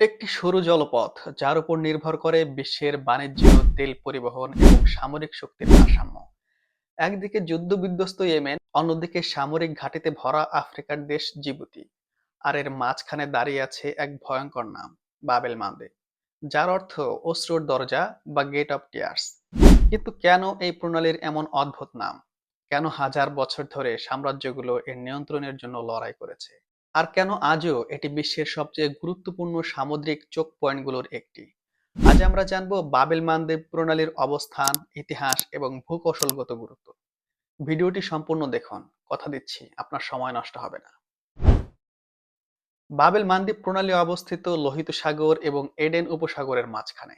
একটি সরু জলপথ যার উপর নির্ভর করে বিশ্বের বাণিজ্য, তেল পরিবহন এবং সামরিক শক্তির ভারসাম্য। একদিকে যুদ্ধবিধ্বস্ত ইয়েমেন, অন্যদিকে সামরিক ঘাঁটিতে ভরা আফ্রিকার দেশ জিবুতি। আর এর মাঝখানে দাঁড়িয়ে আছে এক ভয়ঙ্কর নাম, বাবেল মান্দে, যার অর্থ অশ্রুর দরজা বা গেট অফ টিয়ার্স। কিন্তু কেন এই প্রণালীর এমন অদ্ভুত নাম? কেন হাজার বছর ধরে সাম্রাজ্যগুলো এর নিয়ন্ত্রণের জন্য লড়াই করেছে? আর কেন আজও এটি বিশ্বের সবচেয়ে গুরুত্বপূর্ণ সামুদ্রিক চোখ পয়েন্টগুলোর একটি? আজ আমরা জানবো বাবেল মানদেব প্রণালীর অবস্থান, ইতিহাস এবং ভূকৌশলগত গুরুত্ব। ভিডিওটি সম্পূর্ণ দেখুন, কথা দিচ্ছি আপনার সময় নষ্ট হবে না। বাবেল মানদ্বীপ প্রণালী অবস্থিত লোহিত সাগর এবং এডেন উপসাগরের মাঝখানে।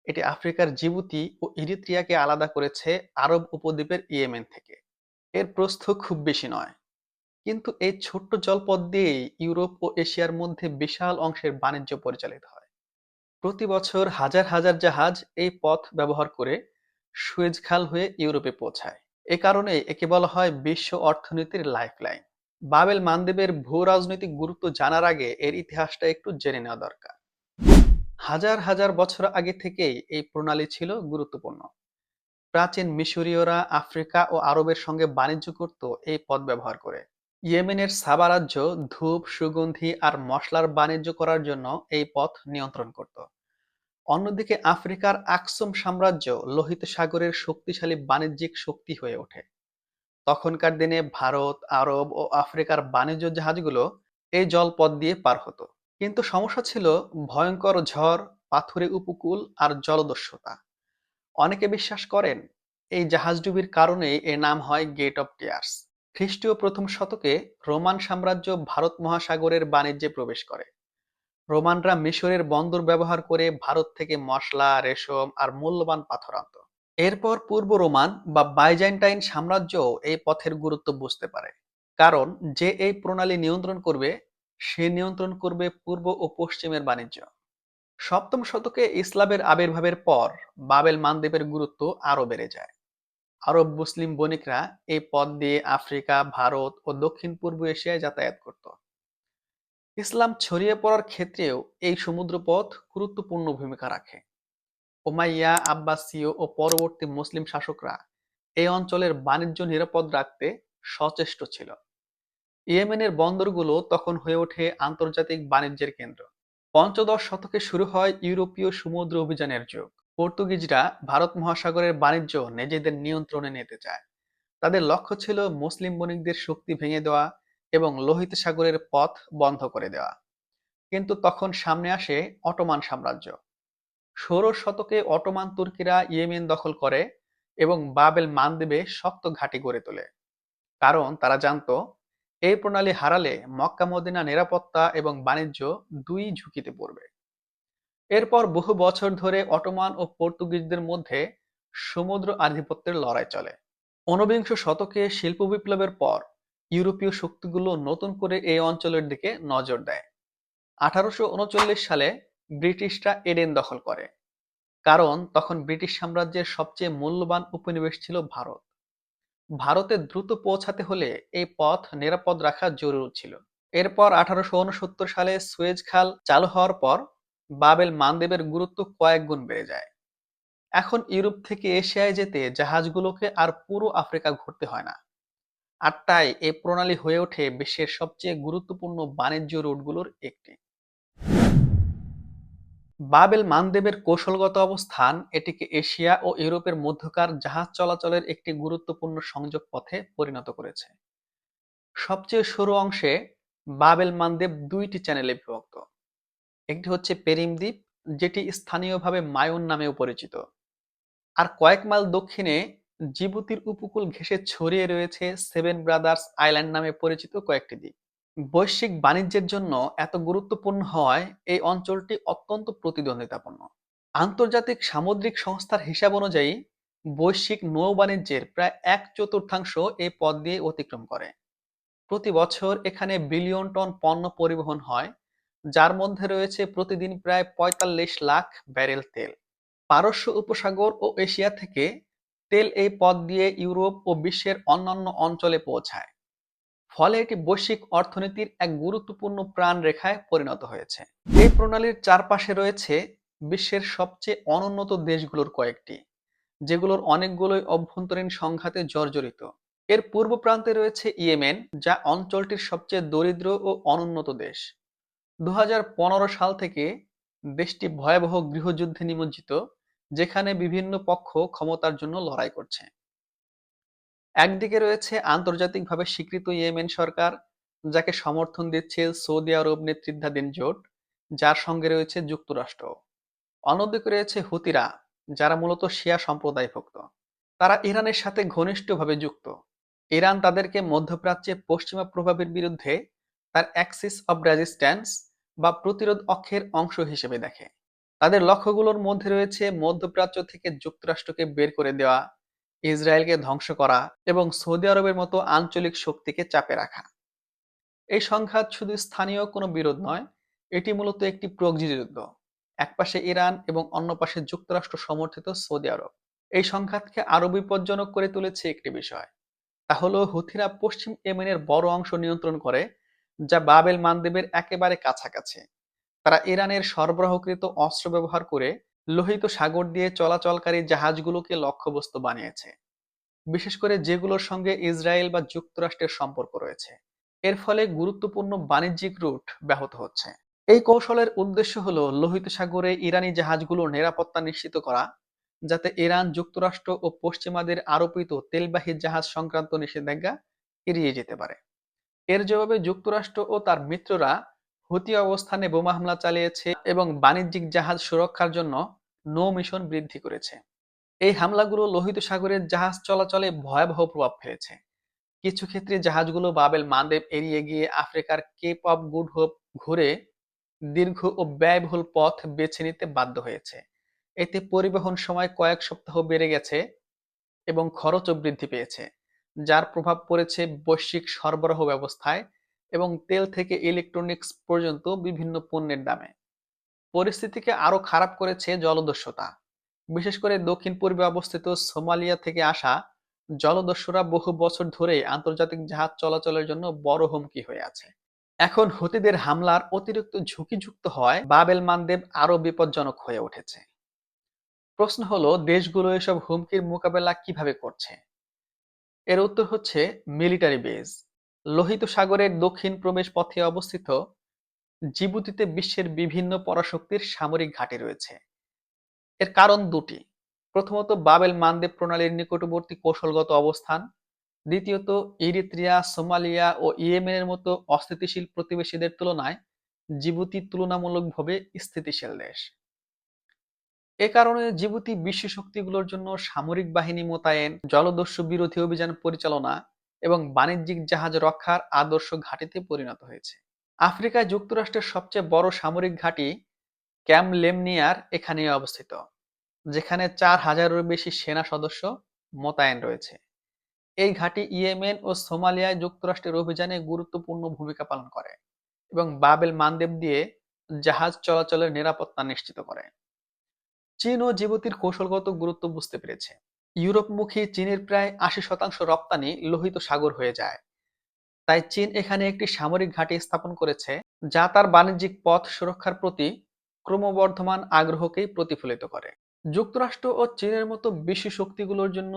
এটি আফ্রিকার জিবুতি ও ইরিত্রিয়াকে আলাদা করেছে আরব উপদ্বীপের ইয়েমেন থেকে। এর প্রস্থ খুব বেশি নয়, কিন্তু এই ছোট্ট জলপথ দিয়েই ইউরোপ ও এশিয়ার মধ্যে বিশাল অংশের বাণিজ্য পরিচালিত হয়। প্রতি বছর হাজার হাজার জাহাজ এই পথ ব্যবহার করে সুয়েজ খাল হয়ে ইউরোপে পৌঁছায়। এ কারণে একে বলা হয় বিশ্ব অর্থনীতির লাইফলাইন। বাবেল মানদেবের ভূ রাজনৈতিক গুরুত্ব জানার আগে এর ইতিহাসটা একটু জেনে নেওয়া দরকার। হাজার হাজার বছর আগে থেকেই এই প্রণালী ছিল গুরুত্বপূর্ণ। প্রাচীন মিশরীয়রা আফ্রিকা ও আরবের সঙ্গে বাণিজ্য করত এই পথ ব্যবহার করে। ইয়েমেনের সাবা রাজ্য ধূপ, সুগন্ধি আর মশলার বাণিজ্য করার জন্য এই পথ নিয়ন্ত্রণ করত। অন্যদিকে আফ্রিকার আকসুম সাম্রাজ্য লোহিত সাগরের শক্তিশালী বাণিজ্যিক শক্তি হয়ে ওঠে। তখনকার দিনে ভারত, আরব ও আফ্রিকার বাণিজ্য জাহাজগুলো এই জলপথ দিয়ে পার হতো। কিন্তু সমস্যা ছিল ভয়ঙ্কর ঝড়, পাথুরে উপকূল আর জলদস্যুতা। অনেকে বিশ্বাস করেন এই জাহাজডুবির কারণেই এর নাম হয় গেট অফ টিয়ার্স। খ্রিস্টীয় প্রথম শতকে রোমান সাম্রাজ্য ভারত মহাসাগরের বাণিজ্যে প্রবেশ করে। রোমানরা মিশরের বন্দর ব্যবহার করে ভারত থেকে মশলা, রেশম আর মূল্যবান পাথর আনত। এরপর পূর্ব রোমান বা বাইজেন্টাইন সাম্রাজ্য এই পথের গুরুত্ব বুঝতে পারে। কারণ যে এই প্রণালী নিয়ন্ত্রণ করবে, সে নিয়ন্ত্রণ করবে পূর্ব ও পশ্চিমের বাণিজ্য। সপ্তম শতকে ইসলামের আবির্ভাবের পর বাবেল মানদ্বীপের গুরুত্ব আরো বেড়ে যায়। আরব মুসলিম বণিকরা এই পথ দিয়ে আফ্রিকা, ভারত ও দক্ষিণ পূর্ব এশিয়ায় যাতায়াত করত। ইসলাম ছড়িয়ে পড়ার ক্ষেত্রেও এই সমুদ্রপথ গুরুত্বপূর্ণ ভূমিকা রাখে। উমাইয়া, আব্বাসীয় ও পরবর্তী মুসলিম শাসকরা এই অঞ্চলের বাণিজ্য নিরাপদ রাখতে সচেষ্ট ছিল। ইয়েমেনের বন্দরগুলো তখন হয়ে ওঠে আন্তর্জাতিক বাণিজ্যের কেন্দ্র। পঞ্চদশ শতকে শুরু হয় ইউরোপীয় সমুদ্র অভিযানের যুগ। পর্তুগিজরা ভারত মহাসাগরের বাণিজ্য নিজেদের নিয়ন্ত্রণে নিতে চায়। তাদের লক্ষ্য ছিল মুসলিম বণিকদের শক্তি ভেঙে দেওয়া এবং লোহিত সাগরের পথ বন্ধ করে দেওয়া। কিন্তু তখন সামনে আসে অটোমান সাম্রাজ্য। ষোড়শ শতকে অটোমান তুর্কিরা ইয়েমেন দখল করে এবং বাবেল মানদেবে শক্ত ঘাঁটি গড়ে তোলে। কারণ তারা জানতো এই প্রণালী হারালে মক্কা মদিনা নিরাপত্তা এবং বাণিজ্য দুই ঝুঁকিতে পড়বে। এরপর বহু বছর ধরে অটোমান ও পর্তুগিজদের মধ্যে সমুদ্র আধিপত্যের লড়াই চলে। ঊনবিংশ শতকে শিল্প বিপ্লবের পর ইউরোপীয় শক্তিগুলো নতুন করে এই অঞ্চলের দিকে নজর দেয়। 1839 সালে ব্রিটিশরা এডেন দখল করে। কারণ তখন ব্রিটিশ সাম্রাজ্যের সবচেয়ে মূল্যবান উপনিবেশ ছিল ভারত। ভারতে দ্রুত পৌঁছাতে হলে এই পথ নিরাপদ রাখা জরুরি ছিল। এরপর 1869 সালে সুয়েজ খাল চালু হওয়ার পর বাবেল মানদেবের গুরুত্ব কয়েক গুণ বেড়ে যায়। এখন ইউরোপ থেকে এশিয়ায় যেতে জাহাজগুলোকে আর পুরো আফ্রিকা ঘুরতে হয় না। আর তাই এই প্রণালী হয়ে ওঠে বিশ্বের সবচেয়ে গুরুত্বপূর্ণ বাণিজ্য রুটগুলোর একটি। বাবেল মানদেবের কৌশলগত অবস্থান এটিকে এশিয়া ও ইউরোপের মধ্যকার জাহাজ চলাচলের একটি গুরুত্বপূর্ণ সংযোগ পথে পরিণত করেছে। সবচেয়ে সরু অংশে বাবেল মানদেব দুইটি চ্যানেলে বিভক্ত। একটি হচ্ছে পেরিম দ্বীপ, যেটি স্থানীয়ভাবে মায়ন নামেও পরিচিত। আর কয়েক মাইল দক্ষিণে জিবুতির উপকূল ঘেঁষে ছড়িয়ে রয়েছে সেভেন ব্রাদার্স আইল্যান্ড নামে পরিচিত কয়েকটি দ্বীপ। বৈশ্বিক বাণিজ্যের জন্য এত গুরুত্বপূর্ণ হওয়ায় এই অঞ্চলটি অত্যন্ত প্রতিদ্বন্দ্বিতাপূর্ণ। আন্তর্জাতিক সামুদ্রিক সংস্থার হিসাব অনুযায়ী বৈশ্বিক নৌ বাণিজ্যের প্রায় এক চতুর্থাংশ এই পথ দিয়ে অতিক্রম করে। প্রতি বছর এখানে বিলিয়ন টন পণ্য পরিবহন হয়, যার মধ্যে রয়েছে প্রতিদিন প্রায় ৪৫ লাখ ব্যারেল তেল। পারস্য উপসাগর ও এশিয়া থেকে তেল এই পথ দিয়ে ইউরোপ ও বিশ্বের অন্যান্য অঞ্চলে পৌঁছায়। ফলে এটি বৈশ্বিক অর্থনীতির এক গুরুত্বপূর্ণ প্রাণরেখায় পরিণত হয়েছে। এই প্রণালীর চারপাশে রয়েছে বিশ্বের সবচেয়ে অনুন্নত দেশগুলোর কয়েকটি, যেগুলোর অনেকগুলোই অভ্যন্তরীণ সংঘাতে জর্জরিত। এর পূর্ব প্রান্তে রয়েছে ইয়েমেন, যা অঞ্চলটির সবচেয়ে দরিদ্র ও অনুন্নত দেশ। ২০১৫ সাল থেকে দেশটি ভয়াবহ গৃহযুদ্ধে নিমজ্জিত, যেখানে বিভিন্ন পক্ষ ক্ষমতার জন্য লড়াই করছে। একদিকে রয়েছে আন্তর্জাতিকভাবে স্বীকৃত ইয়েমেন সরকার, যাকে সমর্থন দিচ্ছে সৌদি আরব নেতৃত্বাধীন জোট, যার সঙ্গে রয়েছে যুক্তরাষ্ট্র। অন্যদিকে রয়েছে হুতিরা, যারা মূলত শিয়া সম্প্রদায়ভুক্ত। তারা ইরানের সাথে ঘনিষ্ঠভাবে যুক্ত। ইরান তাদেরকে মধ্যপ্রাচ্যে পশ্চিমা প্রভাবের বিরুদ্ধে তার অ্যাক্সিস অব রেজিস্ট্যান্স বা প্রতিরোধ অক্ষের অংশ হিসেবে দেখে। তাদের লক্ষ্যগুলোর মধ্যে রয়েছে মধ্যপ্রাচ্য থেকে যুক্তরাষ্ট্রকে বের করে দেওয়া, ইসরায়েলকে ধ্বংস করা এবং সৌদি আরবের মতো আঞ্চলিক শক্তিকে চাপে রাখা। এই সংঘাত শুধু স্থানীয় কোনো বিরোধ নয়, এটি মূলত একটি প্রক্সি যুদ্ধ। একপাশে ইরান এবং অন্য পাশে যুক্তরাষ্ট্র সমর্থিত সৌদি আরব। এই সংঘাতকে আরো বিপজ্জনক করে তুলেছে একটি বিষয়, তা হলো হুথিরা পশ্চিম ইয়েমেনের বড় অংশ নিয়ন্ত্রণ করে, যা বাব এল মানদেবের একেবারে কাছাকাছি। তারা ইরানের সরবরাহকৃত অস্ত্র ব্যবহার করে লোহিত সাগর দিয়ে চলাচলকারী জাহাজগুলোকে লক্ষ্যবস্তু বানিয়েছে, বিশেষ করে যেগুলোর সঙ্গে ইসরায়েল বা যুক্তরাষ্ট্রের সম্পর্ক রয়েছে। এর ফলে গুরুত্বপূর্ণ বাণিজ্যিক রুট ব্যাহত হচ্ছে। এই কৌশলের উদ্দেশ্য হলো লোহিত সাগরে ইরানি জাহাজগুলোর নিরাপত্তা নিশ্চিত করা, যাতে ইরান যুক্তরাষ্ট্র ও পশ্চিমাদের আরোপিত তেলবাহী জাহাজ সংক্রান্ত নিষেধাজ্ঞা এড়িয়ে যেতে পারে। এর জবাবে যুক্তরাষ্ট্র ও তার মিত্ররা হুতি অবস্থানে বোমা হামলা চালিয়েছে এবং বাণিজ্যিক জাহাজ সুরক্ষার জন্য নৌ মিশন বৃদ্ধি করেছে। এই হামলাগুলো লোহিত সাগরের জাহাজ চলাচলে ভয়াবহ প্রভাব ফেলেছে। কিছু ক্ষেত্রে জাহাজগুলো বাব এল মানদেব এড়িয়ে গিয়ে আফ্রিকার কেপ অফ গুড হোপ ঘুরে দীর্ঘ ও ব্যয়বহুল পথ বেছে নিতে বাধ্য হয়েছে। এতে পরিবহন সময় কয়েক সপ্তাহ বেড়ে গেছে এবং খরচও বৃদ্ধি পেয়েছে, যার প্রভাব পড়েছে বৈশ্বিক সরবরাহ ব্যবস্থায় এবং তেল থেকে ইলেকট্রনিক্স পর্যন্ত বিভিন্ন পণ্যের দামে। পরিস্থিতিকে আরো খারাপ করেছে জলদস্যুতা। বিশেষ করে দক্ষিণ পূর্বে অবস্থিত সোমালিয়া থেকে আসা জলদস্যুরা বহু বছর ধরেই আন্তর্জাতিক জাহাজ চলাচলের জন্য বড় হুমকি হয়ে আছে। এখন হুতিদের হামলার অতিরিক্ত ঝুঁকিযুক্ত হয় বাব এল মানদেব আরো বিপজ্জনক হয়ে উঠেছে। প্রশ্ন হলো, দেশগুলো এসব হুমকির মোকাবেলা কিভাবে করছে? এর উত্তর হচ্ছে মিলিটারি বেজ। লোহিত সাগরের দক্ষিণ প্রবেশ পথে অবস্থিত জিবুতিতে বিশ্বের বিভিন্ন পরাশক্তির সামরিক ঘাঁটি রয়েছে। এর কারণ দুটি। প্রথমত, বাব এল মানদেব প্রণালীর নিকটবর্তী কৌশলগত অবস্থান। দ্বিতীয়ত, ইরিত্রিয়া, সোমালিয়া ও ইয়েমেনের মতো অস্থিতিশীল প্রতিবেশীদের তুলনায় জিবুতি তুলনামূলকভাবে স্থিতিশীল দেশ। এ কারণে জিবুতি বিশ্ব শক্তিগুলোর জন্য সামরিক বাহিনী মোতায়েন, জলদস্যু বিরোধী অভিযান পরিচালনা এবং বাণিজ্যিক জাহাজ রক্ষার আদর্শ ঘাঁটিতে পরিণত হয়েছে। আফ্রিকায় যুক্তরাষ্ট্রের সবচেয়ে বড় সামরিক ঘাঁটি ক্যাম্প লেমনিয়ার এখানেই অবস্থিত, যেখানে ৪,০০০-এরও বেশি সেনা সদস্য মোতায়েন রয়েছে। এই ঘাঁটি ইয়েমেন ও সোমালিয়ায় যুক্তরাষ্ট্রের অভিযানে গুরুত্বপূর্ণ ভূমিকা পালন করে এবং বাব এল মানদেব দিয়ে জাহাজ চলাচলের নিরাপত্তা নিশ্চিত করে। চীন ও জিবুতির কৌশলগত গুরুত্ব বুঝতে পেরেছে। ইউরোপমুখী চীনের প্রায় ৮০% রপ্তানি লোহিত সাগর হয়ে যায়। তাই চীন এখানে একটি সামরিক ঘাঁটি স্থাপন করেছে, যা তার বাণিজ্যিক পথ সুরক্ষার প্রতি ক্রমবর্ধমান আগ্রহকেই প্রতিফলিত করে। যুক্তরাষ্ট্র ও চীনের মতো বিশ্ব শক্তিগুলোর জন্য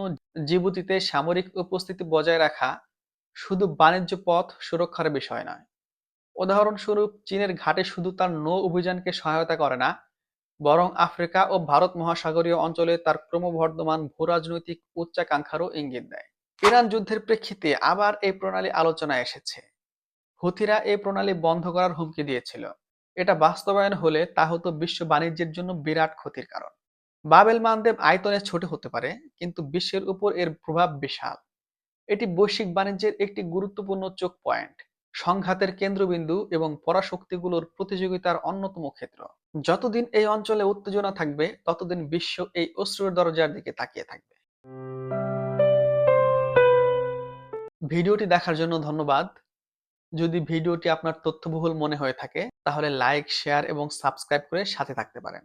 জিবুতিতে সামরিক উপস্থিতি বজায় রাখা শুধু বাণিজ্য পথ সুরক্ষার বিষয় নয়। উদাহরণস্বরূপ, চীনের ঘাঁটি শুধু তার নৌ অভিযানকে সহায়তা করে না, বরং আফ্রিকা ও ভারত মহাসাগরীয় অঞ্চলে তার ক্রমবর্ধমান ভূরাজনৈতিক উচ্চাকাঙ্ক্ষারও ইঙ্গিত দেয়। ইরান যুদ্ধের প্রেক্ষিতে আবার এই প্রণালী আলোচনায় এসেছে। হুথিরা এই প্রণালী বন্ধ করার হুমকি দিয়েছিল। এটা বাস্তবায়ন হলে তা হতো বিশ্ব বাণিজ্যের জন্য বিরাট ক্ষতির কারণ। বাব এল মানদেব আয়তনে ছোট হতে পারে, কিন্তু বিশ্বের উপর এর প্রভাব বিশাল। এটি বৈশ্বিক বাণিজ্যের একটি গুরুত্বপূর্ণ চোখ পয়েন্ট, সংঘাতের কেন্দ্রবিন্দু এবং পরাশক্তিগুলোর প্রতিযোগিতার অন্যতম ক্ষেত্র। যতদিন এই অঞ্চলে উত্তেজনা থাকবে, ততদিন বিশ্ব এই অশ্রুর দরজার দিকে তাকিয়ে থাকবে। ভিডিওটি দেখার জন্য ধন্যবাদ। যদি ভিডিওটি আপনার তথ্যবহুল মনে হয়ে থাকে, তাহলে লাইক, শেয়ার এবং সাবস্ক্রাইব করে সাথে থাকতে পারেন।